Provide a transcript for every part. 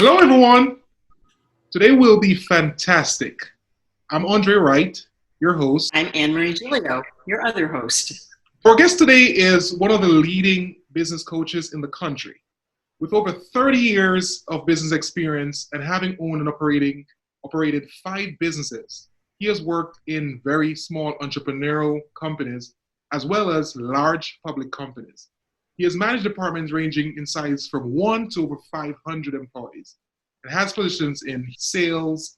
Hello, everyone. Today will be fantastic. I'm Andre Wright, your host. I'm Anne-Marie Giglio, your other host. Our guest today is one of the leading business coaches in the country. With over 30 years of business experience and having owned and operated 5 businesses, he has worked in very small entrepreneurial companies as well as large public companies. He has managed departments ranging in size from 1 to over 500 employees and has positions in sales,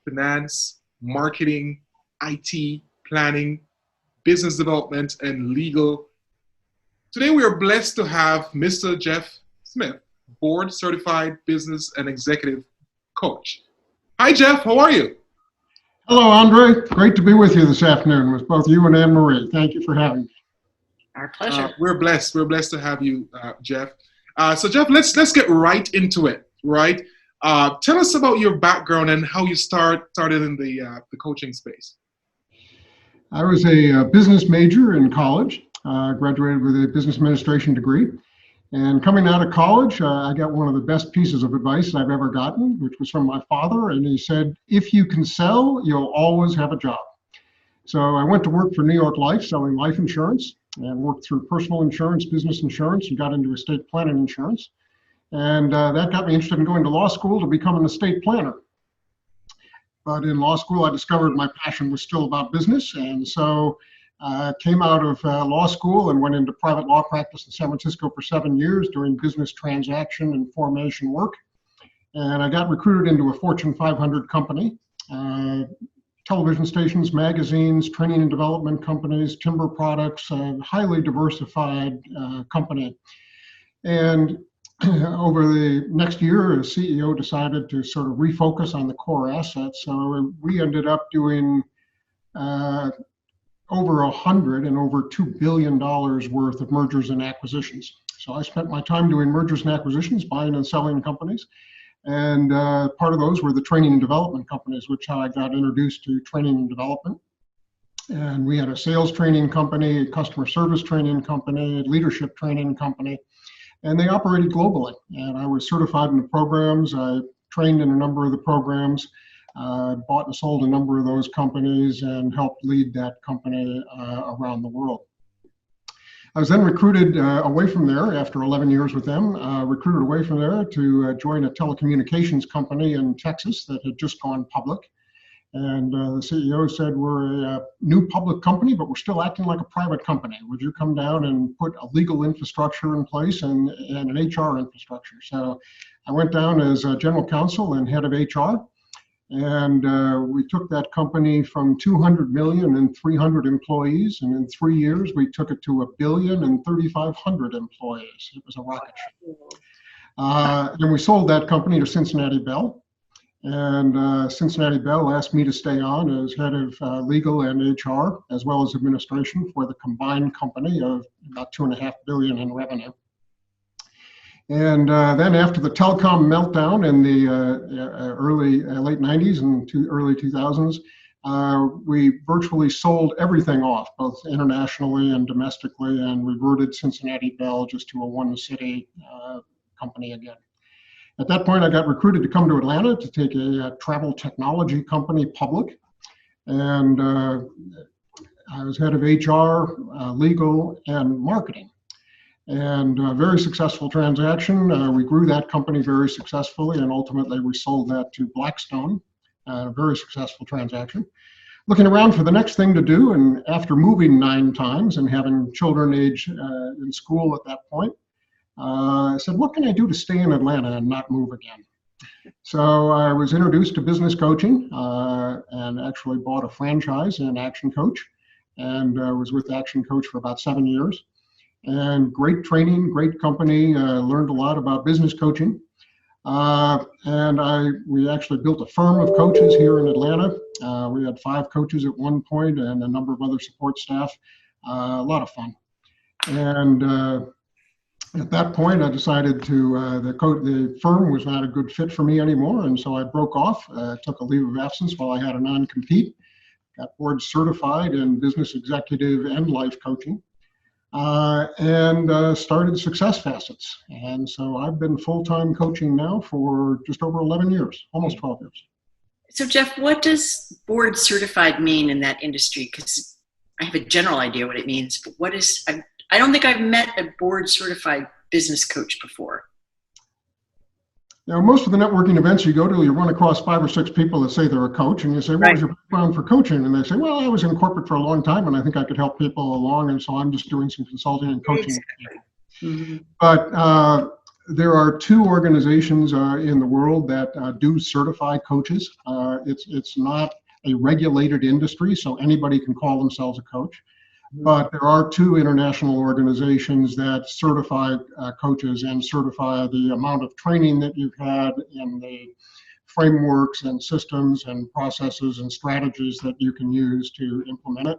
finance, marketing, IT, planning, business development, and legal. Today we are blessed to have Mr. Jeff Smith, board certified business and executive coach. Hi, Jeff. How are you? Hello, Andre. Great to be with you this afternoon with both you and Anne-Marie. Thank you for having me. Our pleasure. We're blessed. We're blessed to have you, Jeff. So, Jeff, let's get right into it. Right? Tell us about your background and how you started in the coaching space. I was a business major in college. Graduated with a business administration degree. And coming out of college, I got one of the best pieces of advice I've ever gotten, which was from my father. And he said, if you can sell, you'll always have a job. So I went to work for New York Life selling life insurance and worked through personal insurance, business insurance, and got into estate planning insurance. And that got me interested in going to law school to become an estate planner. But in law school, I discovered my passion was still about business. And so I came out of law school and went into private law practice in San Francisco for 7 years doing business transaction and formation work. And I got recruited into a Fortune 500 company. Television stations, magazines, training and development companies, timber products, highly diversified company. And over the next year, the CEO decided to sort of refocus on the core assets. So we ended up doing over 100 and over $2 billion worth of mergers and acquisitions. So I spent my time doing mergers and acquisitions, buying and selling companies. And part of those were the training and development companies, which how I got introduced to training and development. And we had a sales training company, a customer service training company, a leadership training company, and they operated globally. And I was certified in the programs. I trained in a number of the programs, bought and sold a number of those companies, and helped lead that company around the world. I was then recruited away from there after 11 years with them, recruited away from there to join a telecommunications company in Texas that had just gone public. And the CEO said, we're a new public company, but we're still acting like a private company. Would you come down and put a legal infrastructure in place and an HR infrastructure? So I went down as general counsel and head of HR. And we took that company from 200 million and 300 employees. And in 3 years, we took it to 1 billion and 3,500 employees. It was a rocket ship. And we sold that company to Cincinnati Bell. And Cincinnati Bell asked me to stay on as head of legal and HR, as well as administration for the combined company of about 2.5 billion in revenue. And then after the telecom meltdown in the late 90s and early 2000s, we virtually sold everything off, both internationally and domestically, and reverted Cincinnati Bell just to a one-city company again. At that point, I got recruited to come to Atlanta to take a travel technology company public. And I was head of HR, legal, and marketing. And a very successful transaction. We grew that company very successfully, and ultimately we sold that to Blackstone. A very successful transaction. Looking around for the next thing to do, and after moving 9 times and having children age in school at that point, I said, what can I do to stay in Atlanta and not move again? So I was introduced to business coaching and actually bought a franchise in Action Coach, and was with Action Coach for about 7 years. And great training, great company, learned a lot about business coaching. We actually built a firm of coaches here in Atlanta. We had 5 coaches at one point and a number of other support staff. A lot of fun. And at that point, I decided the firm was not a good fit for me anymore. And so I broke off, took a leave of absence while I had a non-compete, got board certified in business executive and life coaching. and started Success Facets. And so I've been full-time coaching now for just over 11 years, almost 12 years. So Jeff, what does board certified mean in that industry? Because I have a general idea what it means, but what is, I don't think I've met a board certified business coach before. Now, most of the networking events you go to, you run across 5 or 6 people that say they're a coach, and you say, what was your background for coaching? And they say, well, I was in corporate for a long time, and I think I could help people along, and so I'm just doing some consulting and coaching. Exactly. Mm-hmm. But there are 2 organizations in the world that do certify coaches. It's not a regulated industry, so anybody can call themselves a coach. But there are 2 international organizations that certify coaches and certify the amount of training that you've had and the frameworks and systems and processes and strategies that you can use to implement it.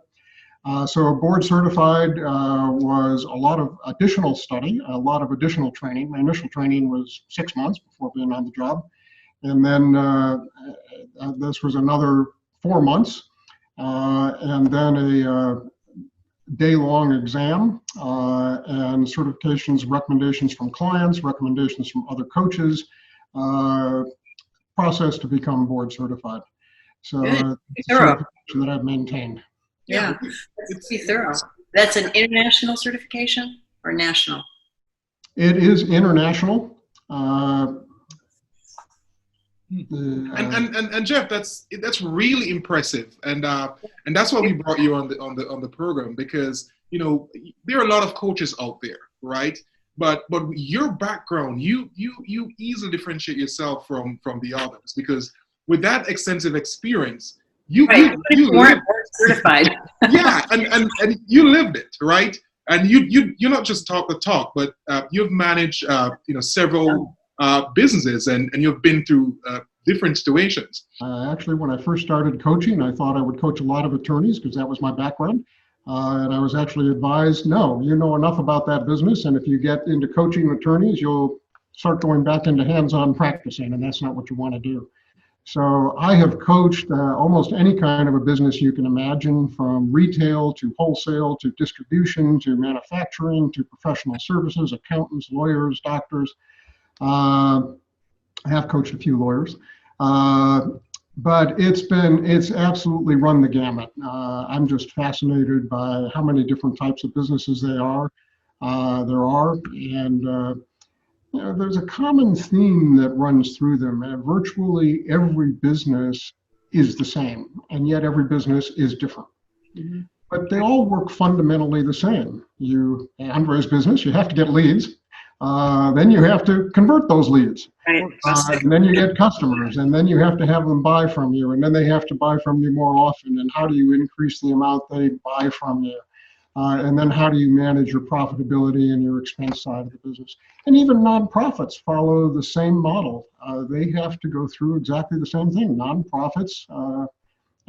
So board certified was a lot of additional study, a lot of additional training. My initial training was 6 months before being on the job. And then this was another 4 months, and then a day-long exam and certifications, recommendations from clients, recommendations from other coaches, process to become board certified. So it's a certification that I've maintained. Yeah, that's pretty thorough. That's an international certification or national? It is international. And Jeff, that's really impressive, and that's why we brought you on the program, because there are a lot of coaches out there, right? But your background, you easily differentiate yourself from the others, because with that extensive experience, you lived certified. Yeah, and you lived it, right? And you not just talk the talk, but you've managed several businesses, and you've been through different situations. Actually, when I first started coaching, I thought I would coach a lot of attorneys because that was my background. And I was actually advised, no, you know enough about that business, and if you get into coaching attorneys, you'll start going back into hands-on practicing, and that's not what you want to do. So I have coached almost any kind of a business you can imagine, from retail to wholesale to distribution to manufacturing to professional services, accountants, lawyers, doctors. I have coached a few lawyers, but it's absolutely run the gamut. I'm just fascinated by how many different types of businesses there are, and there's a common theme that runs through them. Virtually every business is the same, and yet every business is different. Mm-hmm. But they all work fundamentally the same. Andre's business, you have to get leads. Then you have to convert those leads. Right. And then you get customers, and then you have to have them buy from you, and then they have to buy from you more often. And how do you increase the amount they buy from you? And then how do you manage your profitability and your expense side of the business? And even nonprofits follow the same model. They have to go through exactly the same thing. Nonprofits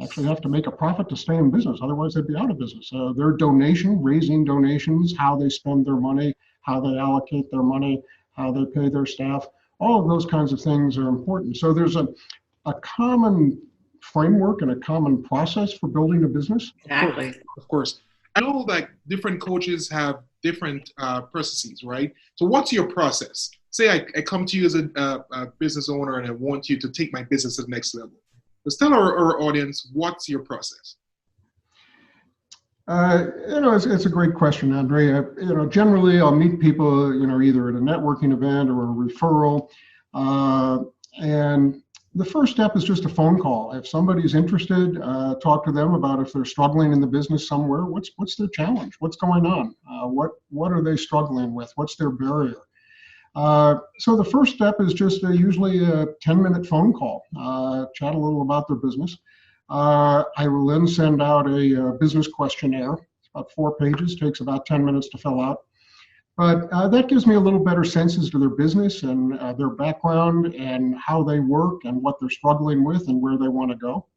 actually have to make a profit to stay in business. Otherwise, they'd be out of business. Their raising donations, how they spend their money, how they allocate their money, how they pay their staff, all of those kinds of things are important. So there's a common framework and a common process for building a business. Exactly. Of course. I know that different coaches have different processes, right? So what's your process? Say I come to you as a business owner and I want you to take my business to the next level. Let's tell our audience, what's your process? It's a great question, Andre. Generally I'll meet people, either at a networking event or a referral. And the first step is just a phone call. If somebody's interested, talk to them about if they're struggling in the business somewhere. What's their challenge? What's going on? What are they struggling with? What's their barrier? So the first step is just usually a 10-minute phone call. Chat a little about their business. I will then send out a business questionnaire. It's about 4 pages, takes about 10 minutes to fill out. But that gives me a little better sense as to their business and their background and how they work and what they're struggling with and where they want to go.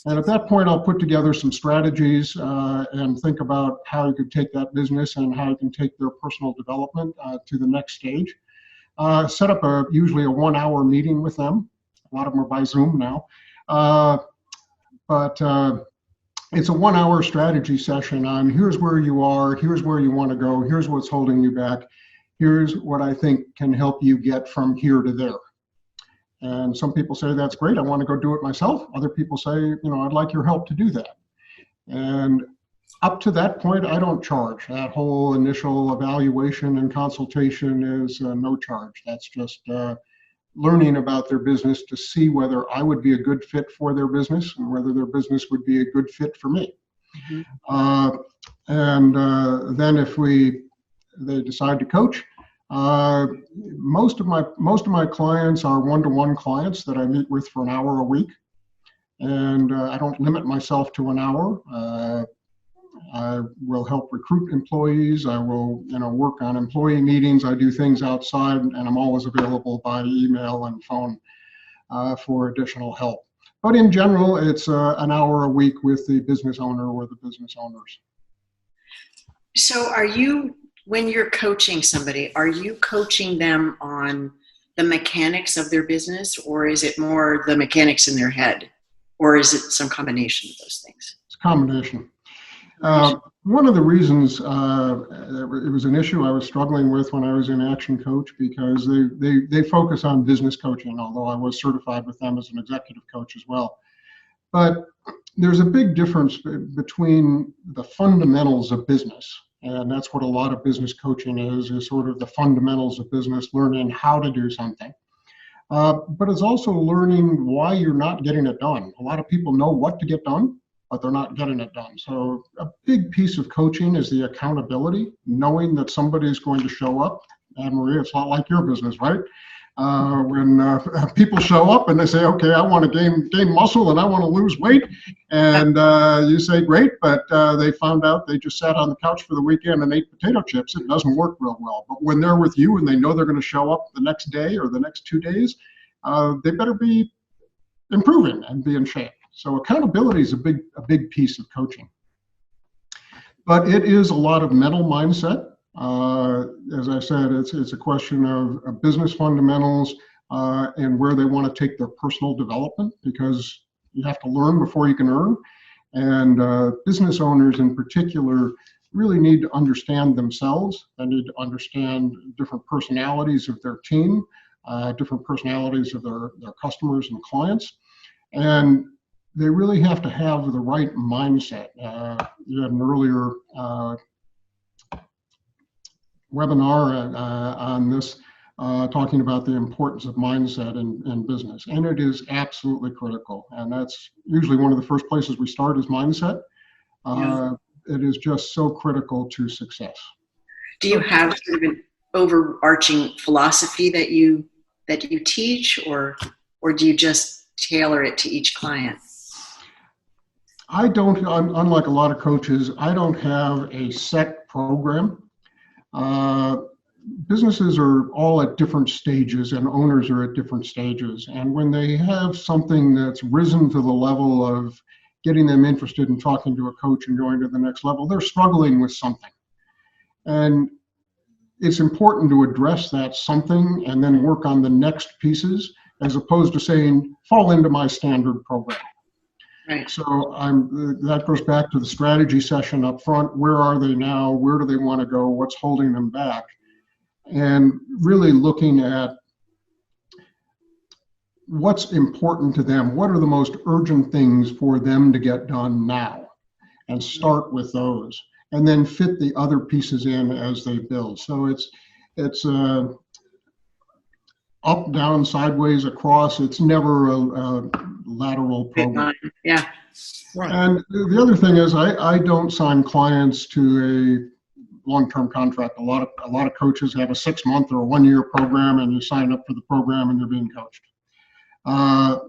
And at that point, I'll put together some strategies and think about how you could take that business and how you can take their personal development to the next stage. Set up usually a 1-hour meeting with them. A lot of them are by Zoom now. But it's a 1 hour strategy session on here's where you are, here's where you want to go, here's what's holding you back, here's what I think can help you get from here to there. And some people say, that's great, I want to go do it myself. Other people say, I'd like your help to do that. And up to that point, I don't charge. That whole initial evaluation and consultation is no charge. That's just learning about their business to see whether I would be a good fit for their business and whether their business would be a good fit for me. Mm-hmm. Then if they decide to coach, most of my clients are one-to-one clients that I meet with for an hour a week, and I don't limit myself to an hour. I will help recruit employees. I will, work on employee meetings. I do things outside, and I'm always available by email and phone for additional help. But in general, it's an hour a week with the business owner or the business owners. So when you're coaching somebody, are you coaching them on the mechanics of their business, or is it more the mechanics in their head, or is it some combination of those things? It's a combination. One of the reasons it was an issue I was struggling with when I was in Action Coach, because they focus on business coaching, although I was certified with them as an executive coach as well. But there's a big difference between the fundamentals of business, and that's what a lot of business coaching is sort of the fundamentals of business, learning how to do something. But it's also learning why you're not getting it done. A lot of people know what to get done, but they're not getting it done. So a big piece of coaching is the accountability, knowing that somebody's going to show up. And Maria, it's not like your business, right? When people show up and they say, okay, I want to gain muscle and I want to lose weight. And you say, great, but they found out they just sat on the couch for the weekend and ate potato chips. It doesn't work real well. But when they're with you and they know they're going to show up the next day or the next 2 days, they better be improving and be in shape. So accountability is a big piece of coaching. But it is a lot of mental mindset. As I said, it's a question of business fundamentals and where they want to take their personal development, because you have to learn before you can earn. And business owners in particular really need to understand themselves. They need to understand different personalities of their team, different personalities of their customers and clients. And they really have to have the right mindset. You had an earlier webinar on this, talking about the importance of mindset in business. And it is absolutely critical. And that's usually one of the first places we start is mindset. It is just so critical to success. Do you have sort of an overarching philosophy that you teach, or do you just tailor it to each client? I don't, unlike a lot of coaches, I don't have a set program. Businesses are all at different stages and owners are at different stages. And when they have something that's risen to the level of getting them interested in talking to a coach and going to the next level, they're struggling with something. And it's important to address that something and then work on the next pieces, as opposed to saying, fall into my standard program. Right. So that goes back to the strategy session up front. Where are they now? Where do they want to go? What's holding them back? And really looking at what's important to them. What are the most urgent things for them to get done now? And start with those. And then fit the other pieces in as they build. So it's up, down, sideways, across. It's never a lateral program. Yeah. Right. And the other thing is, I don't sign clients to a long-term contract. A lot of coaches have a 6-month or a 1-year program, and you sign up for the program and you're being coached. I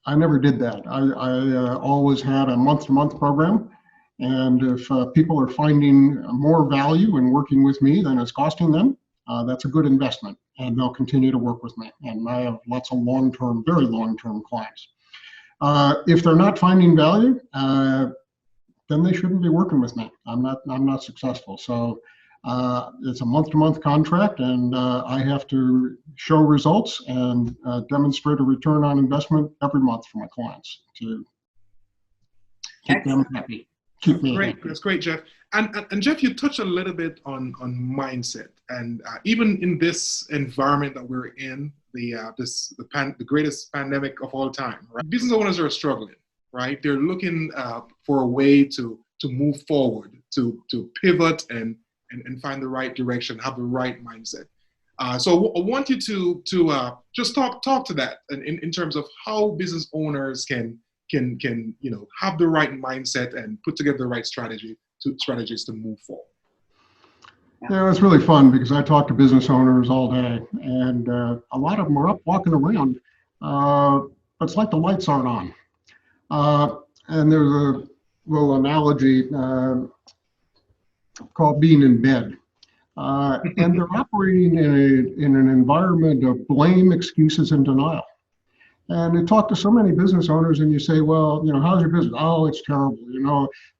never did that. I always had a month-to-month program. And if people are finding more value in working with me than it's costing them, that's a good investment, and they'll continue to work with me. And I have lots of long-term, very long-term clients. If they're not finding value, then they shouldn't be working with me. I'm not successful. So it's a month-to-month contract, and I have to show results and demonstrate a return on investment every month for my clients keep them happy, keep me Great, happy. that's great, Jeff. And Jeff, you touched a little bit on mindset, and even in this environment that we're in, the greatest pandemic of all time, right? Business owners are struggling, right? They're looking for a way to move forward, to pivot and find the right direction, have the right mindset. So I want you to just talk to that in terms of how business owners can have the right mindset and put together the right strategies to move forward. Yeah, it's really fun because I talk to business owners all day, and a lot of them are up walking around, but it's like the lights aren't on. And there's a little analogy called being in bed. And they're operating in an environment of blame, excuses, and denial. And you talk to so many business owners and you say, well, how's your business? Oh, it's terrible.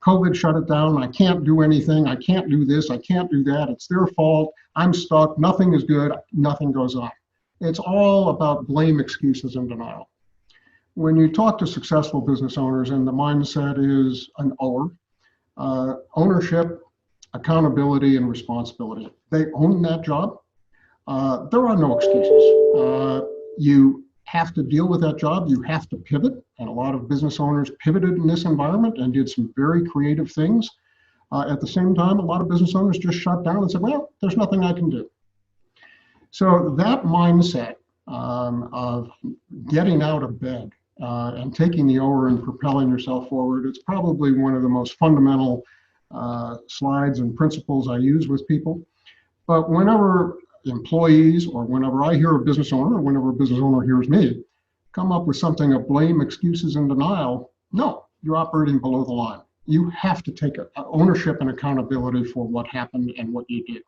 COVID shut it down. I can't do anything. I can't do this. I can't do that. It's their fault. I'm stuck. Nothing is good. Nothing goes on. It's all about blame, excuses, and denial. When you talk to successful business owners and the mindset is an ownership, accountability, and responsibility. They own that job. There are no excuses. You have to deal with that job. You have to pivot. And a lot of business owners pivoted in this environment and did some very creative things. At the same time, a lot of business owners just shut down and said, well, there's nothing I can do. So that mindset of getting out of bed and taking the oar and propelling yourself forward, it's probably one of the most fundamental slides and principles I use with people. But whenever employees or whenever I hear a business owner or whenever a business owner hears me come up with something of blame, excuses, and denial, no, you're operating below the line. You have to take ownership and accountability for what happened and what you did.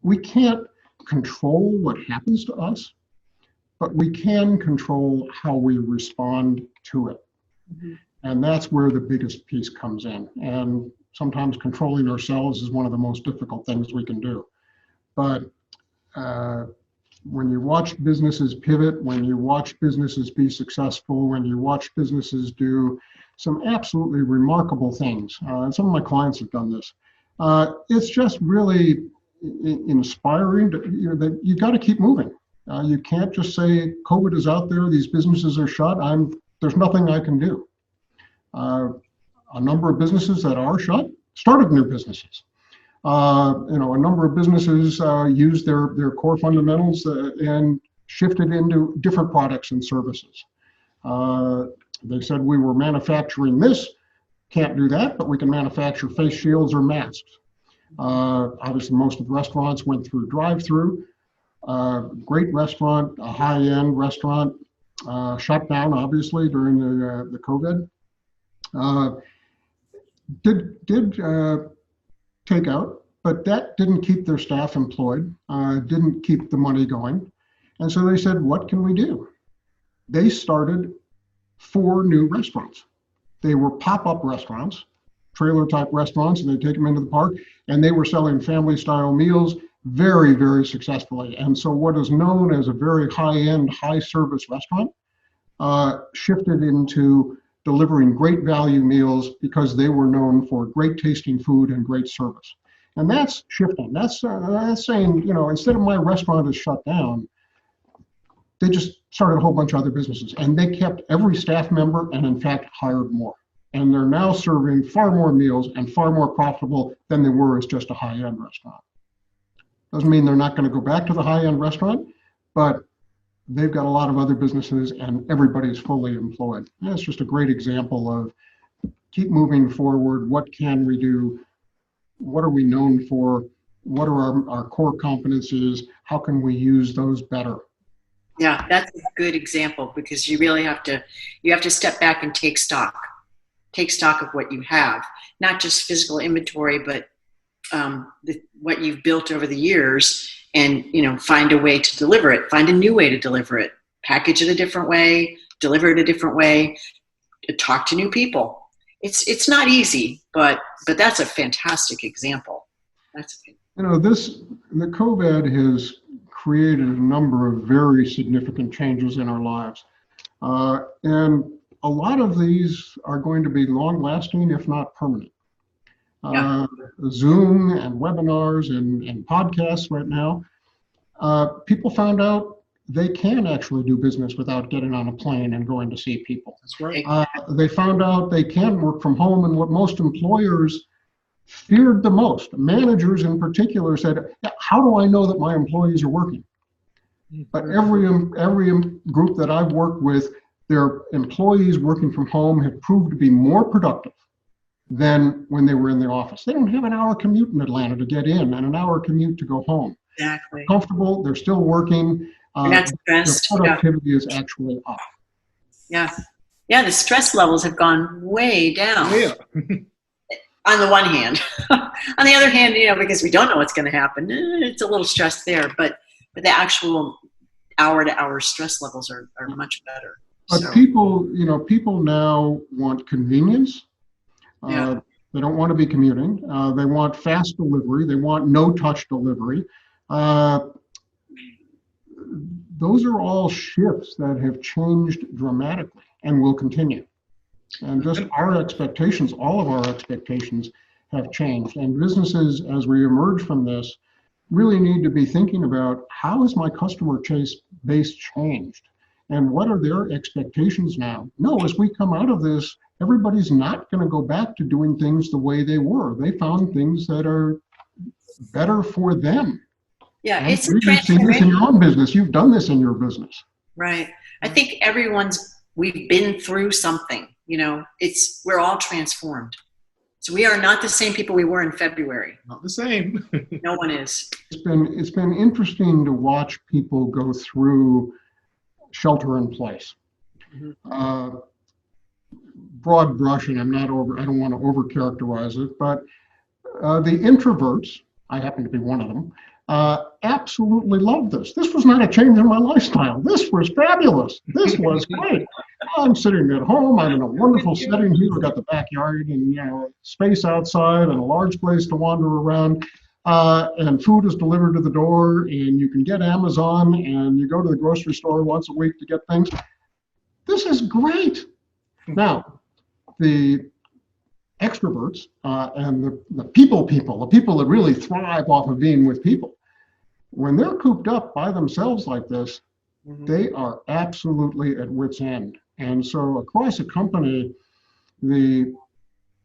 We can't control what happens to us, but we can control how we respond to it. Mm-hmm. And that's where the biggest piece comes in. And sometimes controlling ourselves is one of the most difficult things we can do. But when you watch businesses pivot, when you watch businesses be successful, when you watch businesses do some absolutely remarkable things, and some of my clients have done this, it's just really inspiring that you got to keep moving. You can't just say COVID is out there, these businesses are shut, there's nothing I can do. A number of businesses that are shut started new businesses. A number of businesses used their core fundamentals and shifted into different products and services. They said we were manufacturing this, can't do that, but we can manufacture face shields or masks. Obviously, most of the restaurants went through drive-through. Great restaurant, a high-end restaurant, shut down obviously during the COVID. Did take out, but that didn't keep their staff employed, didn't keep the money going. And so they said, what can we do? They started 4 new restaurants. They were pop-up restaurants, trailer type restaurants, and they take them into the park, and they were selling family style meals very, very successfully. And so what is known as a very high-end, high service restaurant shifted into delivering great value meals because they were known for great tasting food and great service. And that's shifting. That's saying, instead of my restaurant is shut down, they just started a whole bunch of other businesses, and they kept every staff member and in fact hired more. And they're now serving far more meals and far more profitable than they were as just a high-end restaurant. Doesn't mean they're not going to go back to the high-end restaurant, but they've got a lot of other businesses and everybody's fully employed. And that's just a great example of keep moving forward. What can we do? What are we known for? What are our core competencies? How can we use those better? Yeah, that's a good example because you really have to step back and take stock of what you have, not just physical inventory, but what you've built over the years, and find a way to deliver it, find a new way to deliver it, package it a different way, deliver it a different way, talk to new people. It's not easy, but that's a fantastic example. The COVID has created a number of very significant changes in our lives. And a lot of these are going to be long-lasting, if not permanent. Yeah. Zoom and webinars and podcasts right now, people found out they can actually do business without getting on a plane and going to see people. That's right. They found out they can work from home, and what most employers feared the most, managers in particular, said, how do I know that my employees are working? But every group that I've worked with, their employees working from home have proved to be more productive than when they were in the office. They don't have an hour commute in Atlanta to get in and an hour commute to go home. Exactly. Comfortable, they're still working. Not stressed. Their productivity is actually up. Yeah. Yeah, the stress levels have gone way down. Yeah. On the one hand. On the other hand, because we don't know what's going to happen, it's a little stress there. But the actual hour-to-hour stress levels are much better. But people now want convenience. Yeah. They don't want to be commuting. They want fast delivery. They want no-touch delivery. Those are all shifts that have changed dramatically and will continue. And just our expectations, all of our expectations have changed. And businesses, as we emerge from this, really need to be thinking about how has my customer base changed? And what are their expectations now? No, as we come out of this, everybody's not going to go back to doing things the way they were. They found things that are better for them. Yeah, it's a You've seen this in your own business. You've done this in your business. Right. I think we've been through something. We're all transformed. So we are not the same people we were in February. Not the same. No one is. It's been interesting to watch people go through shelter in place. Mm-hmm. Broad brush, and I don't want to overcharacterize it, but the introverts, I happen to be one of them, absolutely loved this. This was not a change in my lifestyle. This was fabulous. This was great. I'm sitting at home. I'm in a wonderful setting here. We've got the backyard and space outside and a large place to wander around. And food is delivered to the door, and you can get Amazon, and you go to the grocery store once a week to get things. This is great. Now, the extroverts and the people, the people that really thrive off of being with people, when they're cooped up by themselves like this, they are absolutely at wit's end. And so across a company, the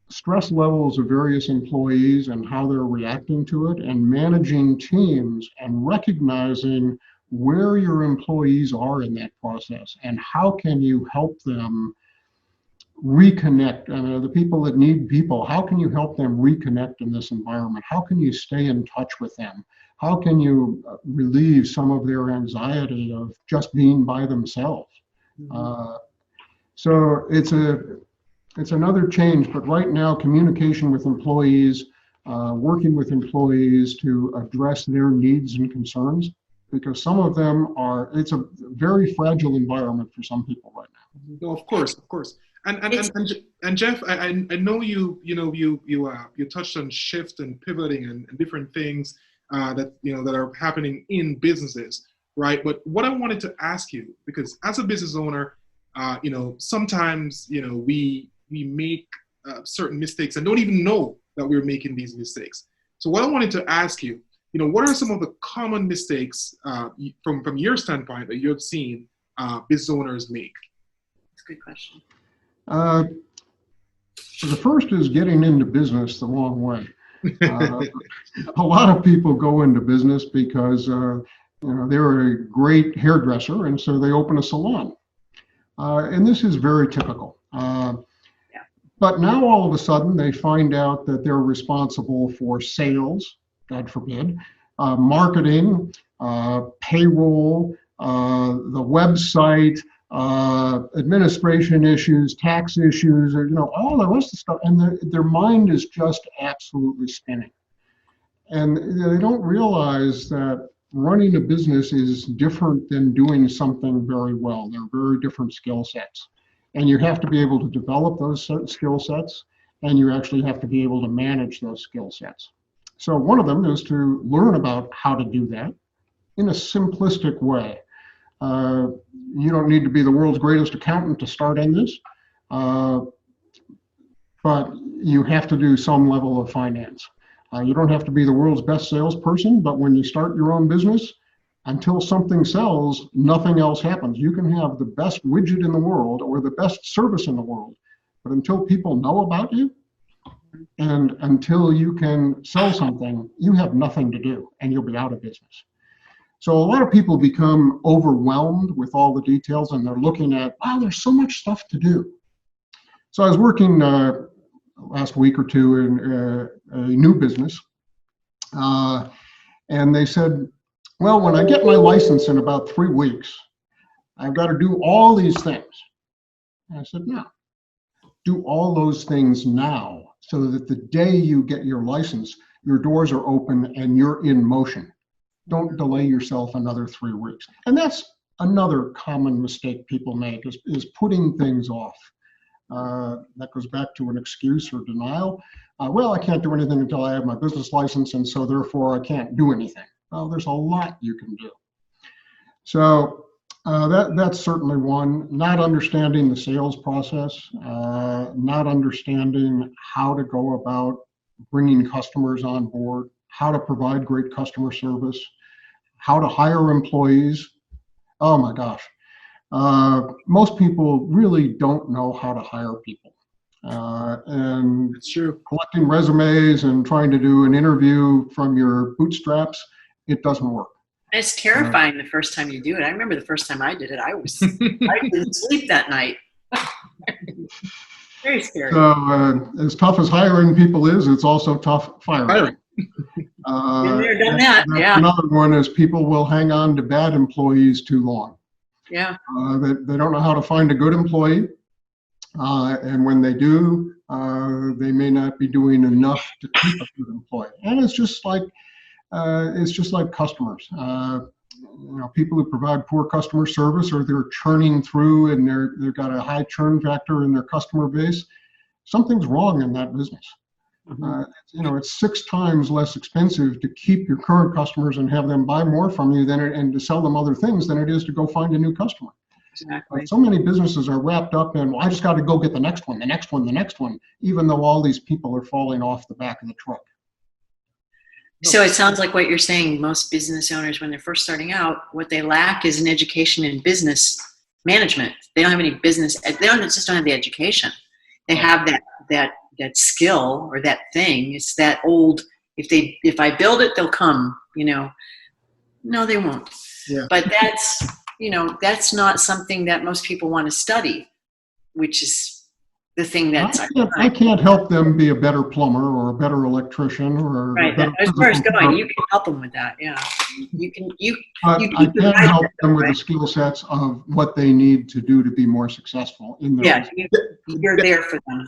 stress levels of various employees and how they're reacting to it, and managing teams and recognizing where your employees are in that process and how can you help them reconnect. The people that need people, how can you help them reconnect in this environment? How can you stay in touch with them? How can you relieve some of their anxiety of just being by themselves? So it's another change, but right now communication with employees, working with employees to address their needs and concerns, because some of them it's a very fragile environment for some people right now. No, of course. And Jeff, I know you touched on shift and pivoting and different things that are happening in businesses, right? But what I wanted to ask you, because as a business owner, sometimes we make certain mistakes and don't even know that we're making these mistakes. So what I wanted to ask you, what are some of the common mistakes from your standpoint that you have seen business owners make? That's a good question. The first is getting into business the wrong way. A lot of people go into business because they're a great hairdresser, and so they open a salon. And this is very typical. But now all of a sudden they find out that they're responsible for sales, God forbid, marketing, payroll, the website, administration issues, tax issues, all the rest of the stuff. And their mind is just absolutely spinning. And they don't realize that running a business is different than doing something very well. They're very different skill sets. And you have to be able to develop those skill sets, and you actually have to be able to manage those skill sets. So one of them is to learn about how to do that in a simplistic way. You don't need to be the world's greatest accountant to start in this. but you have to do some level of finance. You don't have to be the world's best salesperson, but when you start your own business, until something sells, nothing else happens. You can have the best widget in the world or the best service in the world, but until people know about you and until you can sell something, you have nothing to do and you'll be out of business. So a lot of people become overwhelmed with all the details and they're looking at, wow, there's so much stuff to do. So I was working last week or two in a new business, and they said, well, when I get my license in about 3 weeks, I've got to do all these things. And I said, no, do all those things now so that the day you get your license, your doors are open and you're in motion. Don't delay yourself another 3 weeks. And that's another common mistake people make is putting things off. That goes back to an excuse or denial. Well, I can't do anything until I have my business license, and so therefore I can't do anything. Well, there's a lot you can do. So that's certainly one. Not understanding the sales process, not understanding how to go about bringing customers on board, how to provide great customer service, how to hire employees. Oh my gosh. Most people really don't know how to hire people. And It's true. Collecting resumes and trying to do an interview from your bootstraps, it doesn't work. It's terrifying the first time you do it. I remember the first time I did it, I didn't sleep that night. Very scary. So as tough as hiring people is, it's also tough firing. Been there, done that. Yeah. Another one is people will hang on to bad employees too long. Yeah. They don't know how to find a good employee. And when they do, they may not be doing enough to keep a good employee. And it's just like customers. People who provide poor customer service, or they're churning through and they've got a high churn factor in their customer base. Something's wrong in that business. It's 6 times less expensive to keep your current customers and have them buy more from you and to sell them other things than it is to go find a new customer. Exactly. So many businesses are wrapped up in, well, I just got to go get the next one, the next one, the next one, even though all these people are falling off the back of the truck. So it sounds like what you're saying, most business owners, when they're first starting out, what they lack is an education in business management. They don't have any business, they just don't have the education. They have that skill or that thing. It's that old, if I build it, they'll come, No, they won't. Yeah. But that's not something that most people want to study, which is the thing that's I can't help them be a better plumber or a better electrician or right. As far as going, you can help them with that. Yeah, you can. I can't help them with the skill sets of what they need to do to be more successful in their business. You're there for them.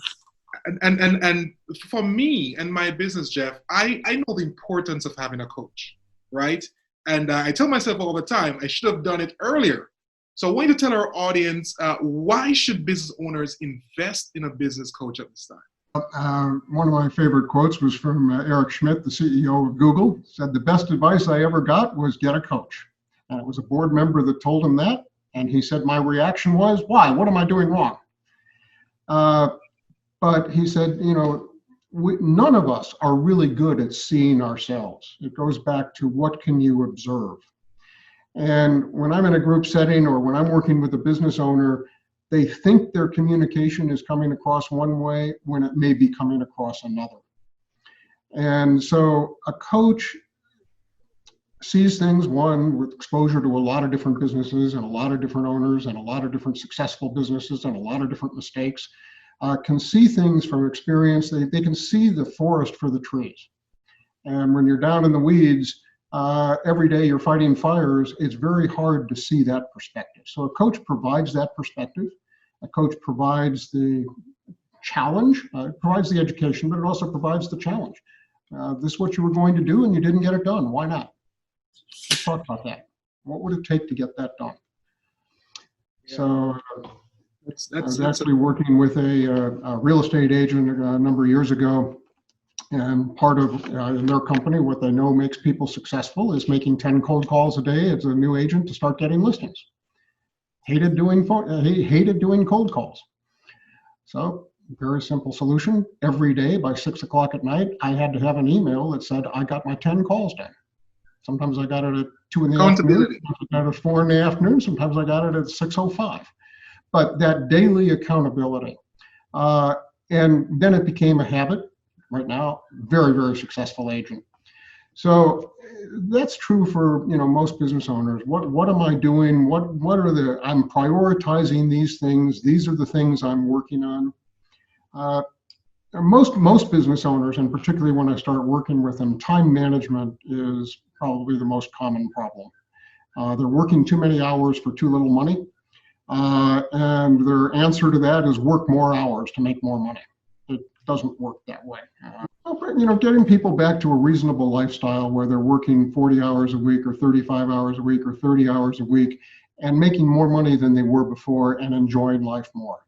And for me and my business, Jeff, I know the importance of having a coach, right? And I tell myself all the time, I should have done it earlier. So I want to tell our audience, why should business owners invest in a business coach at this time? One of my favorite quotes was from Eric Schmidt, the CEO of Google. He said, the best advice I ever got was get a coach. And it was a board member that told him that. And he said, my reaction was, why? What am I doing wrong? But he said, none of us are really good at seeing ourselves. It goes back to what can you observe? And when I'm in a group setting or when I'm working with a business owner, they think their communication is coming across one way when it may be coming across another. And so a coach sees things, one, with exposure to a lot of different businesses and a lot of different owners and a lot of different successful businesses and a lot of different mistakes, can see things from experience. They can see the forest for the trees. And when you're down in the weeds, every day you're fighting fires, it's very hard to see that perspective. So a coach provides that perspective. A coach provides the challenge, provides the education, but it also provides the challenge. This is what you were going to do and you didn't get it done. Why not? Let's talk about that. What would it take to get that done? Yeah. So I was actually working with a real estate agent a number of years ago. And part of in their company, what they know makes people successful is making 10 cold calls a day as a new agent to start getting listings. He hated doing cold calls. So, very simple solution. Every day by 6 o'clock at night, I had to have an email that said I got my 10 calls done. Sometimes I got it at 2 in the afternoon, sometimes I got it at 4 in the afternoon, sometimes I got it at 6:05. But that daily accountability. And then it became a habit. Right now, very, very successful agent. So that's true for most business owners. What am I doing? What are I'm prioritizing these things. These are the things I'm working on. Most business owners, and particularly when I start working with them, time management is probably the most common problem. They're working too many hours for too little money, and their answer to that is work more hours to make more money. It doesn't work that way. Getting people back to a reasonable lifestyle where they're working 40 hours a week or 35 hours a week or 30 hours a week and making more money than they were before and enjoying life more.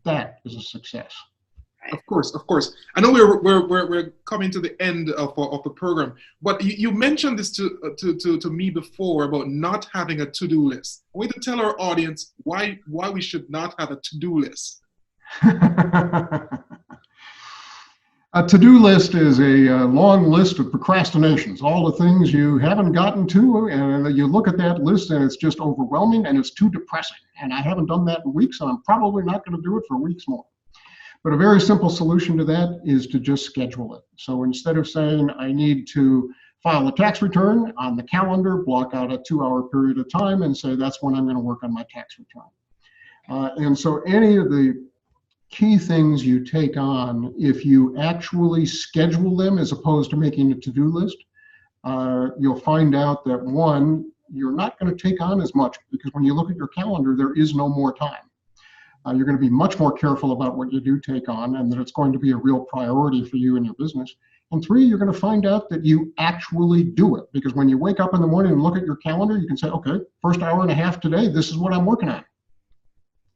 That is a success. Of course. I know we're coming to the end of the program, but you mentioned this to me before about not having a to-do list. I want to tell our audience why we should not have a to-do list. A to-do list is a long list of procrastinations, all the things you haven't gotten to, and you look at that list and it's just overwhelming and it's too depressing. And I haven't done that in weeks, and I'm probably not going to do it for weeks more. But a very simple solution to that is to just schedule it. So instead of saying I need to file a tax return on the calendar, block out a 2-hour period of time and say that's when I'm going to work on my tax return. And so any of the key things you take on, if you actually schedule them as opposed to making a to-do list, you'll find out that one, you're not going to take on as much, because when you look at your calendar, there is no more time. You're going to be much more careful about what you do take on, and that it's going to be a real priority for you and your business. And 3, you're going to find out that you actually do it, because when you wake up in the morning and look at your calendar, you can say, okay, first hour and a half today, this is what I'm working on.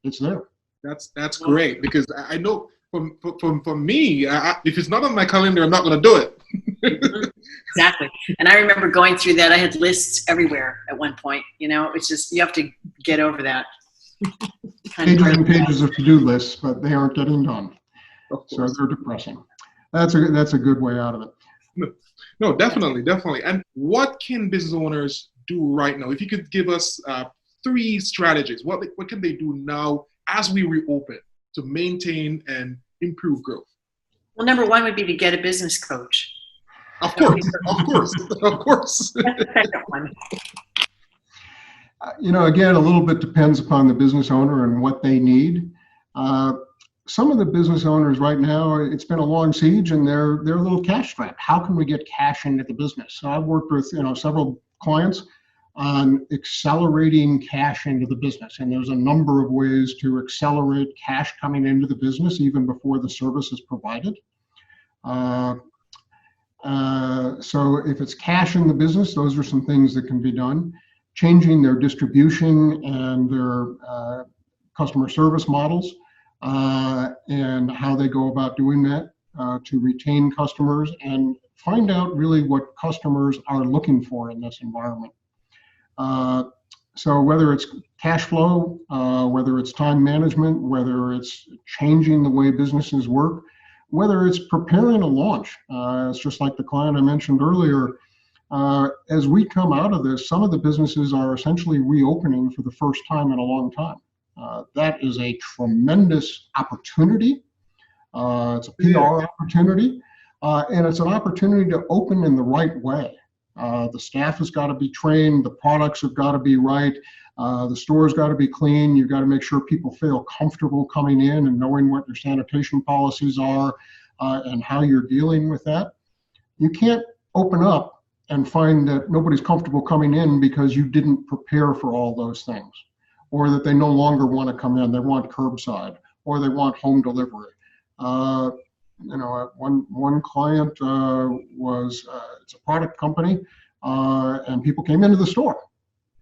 It's there. That's great, because I know for me, if it's not on my calendar, I'm not going to do it. Exactly. And I remember going through that. I had lists everywhere at one point. It's just, you have to get over that. Pages and pages of to-do lists, but they aren't getting done. So they're depressing. That's a good way out of it. No, definitely. And what can business owners do right now? If you could give us 3 strategies, what can they do now as we reopen to maintain and improve growth? Well, number 1 would be to get a business coach. Of course. That's the second one. Again, a little bit depends upon the business owner and what they need. Some of the business owners right now, it's been a long siege and they're a little cash strapped. How can we get cash into the business? So I've worked with several clients on accelerating cash into the business, and there's a number of ways to accelerate cash coming into the business even before the service is provided. So if it's cash in the business, those are some things that can be done. Changing their distribution and their customer service models and how they go about doing that to retain customers and find out really what customers are looking for in this environment. So whether it's cash flow, whether it's time management, whether it's changing the way businesses work, whether it's preparing a launch, it's just like the client I mentioned earlier. As we come out of this, some of the businesses are essentially reopening for the first time in a long time. That is a tremendous opportunity. It's a PR opportunity, and it's an opportunity to open in the right way. The staff has got to be trained, the products have got to be right, the store's got to be clean. You've got to make sure people feel comfortable coming in and knowing what your sanitation policies are and how you're dealing with that. You can't open up and find that nobody's comfortable coming in because you didn't prepare for all those things, or that they no longer want to come in, they want curbside, or they want home delivery. One client was, it's a product company, and people came into the store.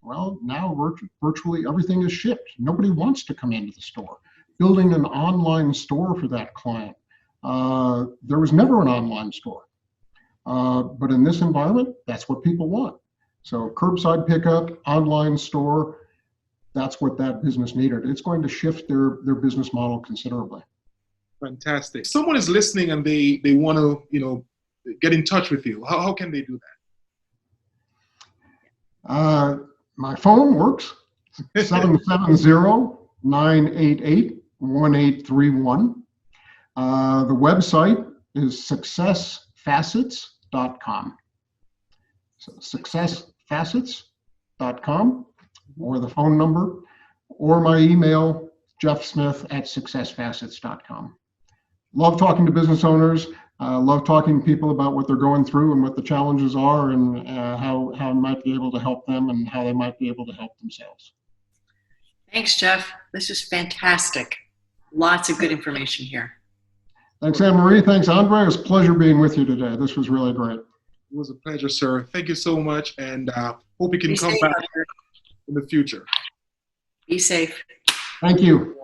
Well, now virtually everything is shipped. Nobody wants to come into the store. Building an online store for that client. There was never an online store. But in this environment, that's what people want. So curbside pickup, online store, that's what that business needed. It's going to shift their business model considerably. Fantastic. Someone is listening and they want to, get in touch with you. How can they do My phone works, 770-988-1831. The website is successfacets.com. So successfacets.com, or the phone number, or my email, jeffsmith@successfacets.com. Love talking to business owners. Love talking to people about what they're going through and what the challenges are, and how I might be able to help them and how they might be able to help themselves. Thanks, Jeff. This is fantastic. Lots of good information here. Thanks, Anne-Marie. Thanks, Andre. It was a pleasure being with you today. This was really great. It was a pleasure, sir. Thank you so much, and hope you can Be come safe back out there. in the future. Be safe. Thank you.